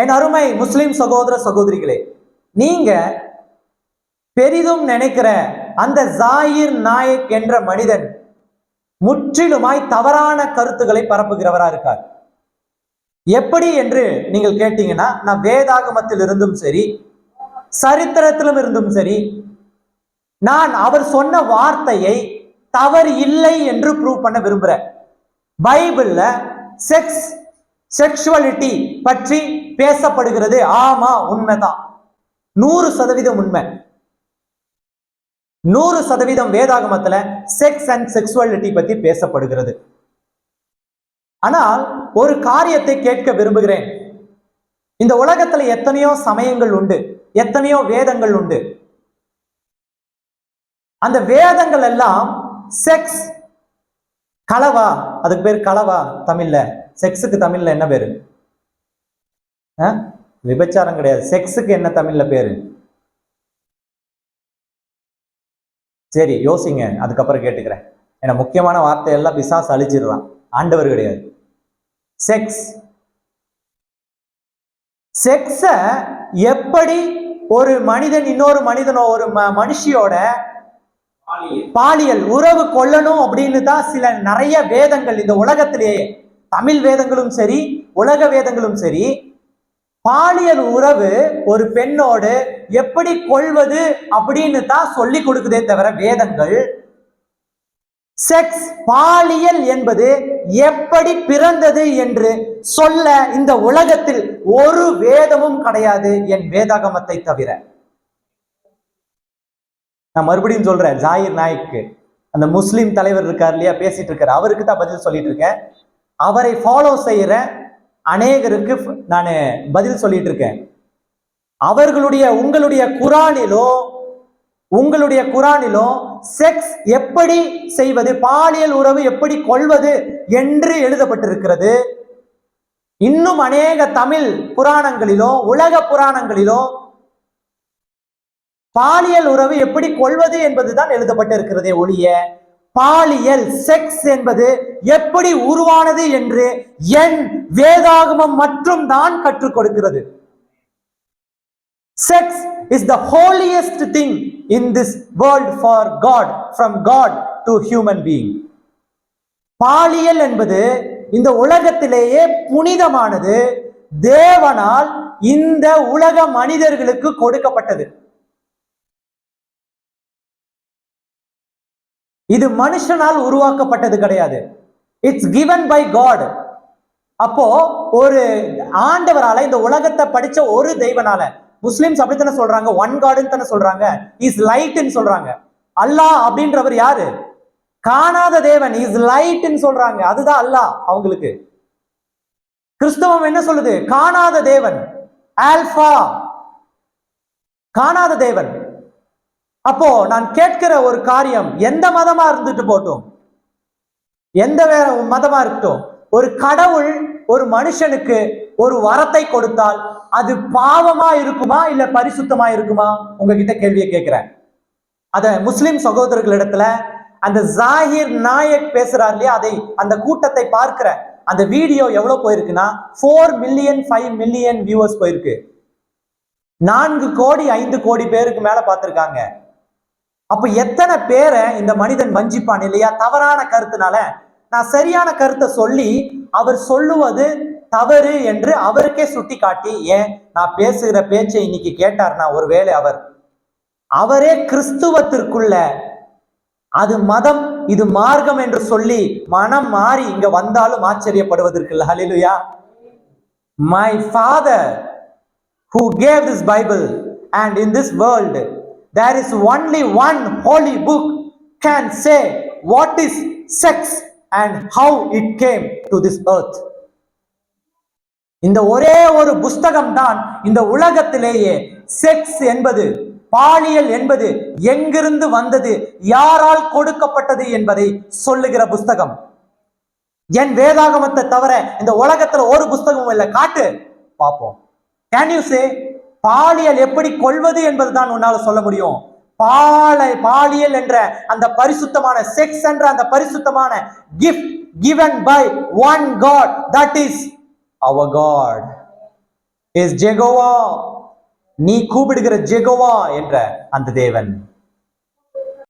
என் அருமை முஸ்லிம் சகோதர சகோதரிகளே, நீங்க பெரிதும் நினைக்கிற அந்த ஜாகிர் நாயக் என்ற மனிதன் முற்றிலுமாய் தவறான கருத்துக்களை பரப்புகிறவரா இருக்கார். எப்படி என்று நீங்கள் கேட்டீங்கன்னா, நான் வேதாகமத்தில் இருந்தும் சரி, சரித்திரத்திலும் இருந்தும் சரி, நான் அவர் சொன்ன வார்த்தையை தவறு இல்லை என்று ப்ரூவ் பண்ண விரும்புறேன். பைபிள்ல செக்ஷுவாலிட்டி பற்றி பேசப்படுகிறது. ஆமா, உண்மைதான், 100% உண்மை. 100% வேதாகமத்துல செக்ஸ் அண்ட் செக்ஷுவாலிட்டி பத்தி பேசப்படுகிறது. ஆனால் ஒரு காரியத்தை கேட்க விரும்புகிறேன். இந்த உலகத்துல எத்தனையோ சமயங்கள் உண்டு, எத்தனையோ வேதங்கள் உண்டு. அந்த வேதங்கள் எல்லாம் செக்ஸ், களவா, அதுக்கு பேர் களவா தமிழ்ல. செக்ஸுக்கு தமிழ்ல என்ன பேரு? விபச்சாரம் கிடையாது. செக்ஸுக்கு என்ன தமிழ்ல பேரு? சரி, யோசிங்க, அதுக்கப்புறம் கேட்டுக்கிறேன். ஏன்னா முக்கியமான வார்த்தையெல்லாம் பிசாசு அழிச்சிடுறான், ஆண்டவர் கிடையாது. செக்ஸ எப்படி ஒரு மனிதன் இன்னொரு மனிதனோ ஒரு மனுஷியோட பாலியல் உறவு கொள்ளணும் அப்படின்னு தான் சில நிறைய வேதங்கள் இந்த உலகத்திலேயே, தமிழ் வேதங்களும் சரி உலக வேதங்களும் சரி, பாலியல் உறவு ஒரு பெண்ணோடு எப்படி கொள்வது அப்படின்னு தான் சொல்லி கொடுக்குதே தவிர வேதங்கள் செக்ஸ், பாலியல் என்பது எப்படி பிறந்தது என்று சொல்ல இந்த உலகத்தில் ஒரு வேதமும் கிடையாது, என் வேதாகமத்தை தவிர. நான் மறுபடியும் சொல்றேன், ஜாகிர் நாயக்கு அந்த முஸ்லிம் தலைவர் இருக்கார் இல்லையா, பேசிட்டு இருக்காரு, அவருக்கு தான் பதில் சொல்லிட்டு இருக்கேன். அவரை ஃபாலோ செய்யற அநேகருக்கு நான் பதில் சொல்லிட்டு இருக்கேன். அவர்களுடைய உங்களுடைய குரானிலோ செக்ஸ் எப்படி செய்வது, பாலியல் உறவு எப்படி கொள்வது என்று எழுதப்பட்டிருக்கிறது. இன்னும் அநேக தமிழ் புராணங்களிலோ உலக புராணங்களிலோ பாலியல் உறவு எப்படி கொள்வது என்பதுதான் எழுதப்பட்டிருக்கிறதே ஒழிய பாலியல் செக்ஸ் என்பது எப்படி உருவானது என்று என் வேதாகமம் மற்றும் தான் கற்றுக் கொடுக்கிறது. Sex is the holiest thing in this world for God, from God to human being. பாலியல் என்பது இந்த உலகத்திலேயே புனிதமானது, தேவனால் இந்த உலக மனிதர்களுக்கு கொடுக்கப்பட்டது. இது மனுஷனால் உருவாக்கப்பட்டது கிடையாது. It's given by God. அப்போ ஒரு ஆண்டவரால இந்த உலகத்தை படிச்ச ஒரு தெய்வனால, முஸ்லிம்ஸ் அப்படித்தானே சொல்றாங்க, ஒன் காட்னு தானே சொல்றாங்க, இஸ் லைட்னு சொல்றாங்க. அல்லாஹ் அப்படின்றவர் யாரு? காணாத தேவன், இஸ் லைட்னு சொல்றாங்க, அதுதான் அல்லாஹ் அவங்களுக்கு. கிறிஸ்தவம் என்ன சொல்லுது? காணாத தேவன், ஆல்பா, காணாத தேவன். அப்போ நான் கேட்கிற ஒரு காரியம், எந்த மதமா இருந்துட்டு போட்டும், எந்த மதமா இருக்கட்டும், ஒரு கடவுள் ஒரு மனுஷனுக்கு ஒரு வரத்தை கொடுத்தால் அது பாவமா இருக்குமா இல்ல பரிசுத்தமா இருக்குமா? உங்ககிட்ட கேள்வியை கேட்கிறேன். அத முஸ்லிம் சகோதரர்களிடத்துல அந்த ஜாகிர் நாயக் பேசுறார் இல்லையா, அதை அந்த கூட்டத்தை பார்க்கிற அந்த வீடியோ எவ்வளவு போயிருக்குன்னா 4 மில்லியன் 5 மில்லியன் வியூவர்ஸ் போயிருக்கு. 4 கோடி 5 கோடி பேருக்கு மேல பார்த்திருக்காங்க. அப்ப எத்தனை பேரை இந்த மனிதன் வஞ்சிப்பான் இல்லையா, தவறான கருத்துனால. நான் சரியான கருத்தை சொல்லி அவர் சொல்லுவது தவறு என்று அவருக்கே சுட்டி காட்டி, ஏன் நான் பேசுகிற பேச்சை இன்னைக்கு கேட்டார்னா, ஒருவேளை அவரே கிறிஸ்துவத்திற்குள்ள அது மதம் இது மார்க்கம் என்று சொல்லி மனம் மாறி இங்க வந்தாலும் ஆச்சரியப்படுவதற்கு இல்லை. ஹல்லேலூயா. My father who gave this Bible, and in this world there is only one holy book can say what is sex and how it came to this earth. இந்த ஒரே ஒரு புஸ்தகம் தான் இந்த உலகத்திலேயே செக்ஸ் என்பது, பாலியல் என்பது எங்கிருந்து வந்தது, யாரால் கொடுக்கப்பட்டது என்பதை சொல்லுகிற புஸ்தகம். என் வேதாகமத்தை தவிர இந்த உலகத்துல ஒரு புஸ்தகமும் இல்லை, காட்டு பார்ப்போம். கேன் யூ சே பாலியல் எப்படி கொள்வது என்பதுதான் உன்னால சொல்ல முடியும். பாலியல் என்ற அந்த பரிசுத்தமான செக்ஸ் என்ற அந்த பரிசுத்தமான gift given by one God, that is our God. Is Jehovah, நீ கூப்பிடுகிற ஜெகோவா என்ற அந்த தேவன்.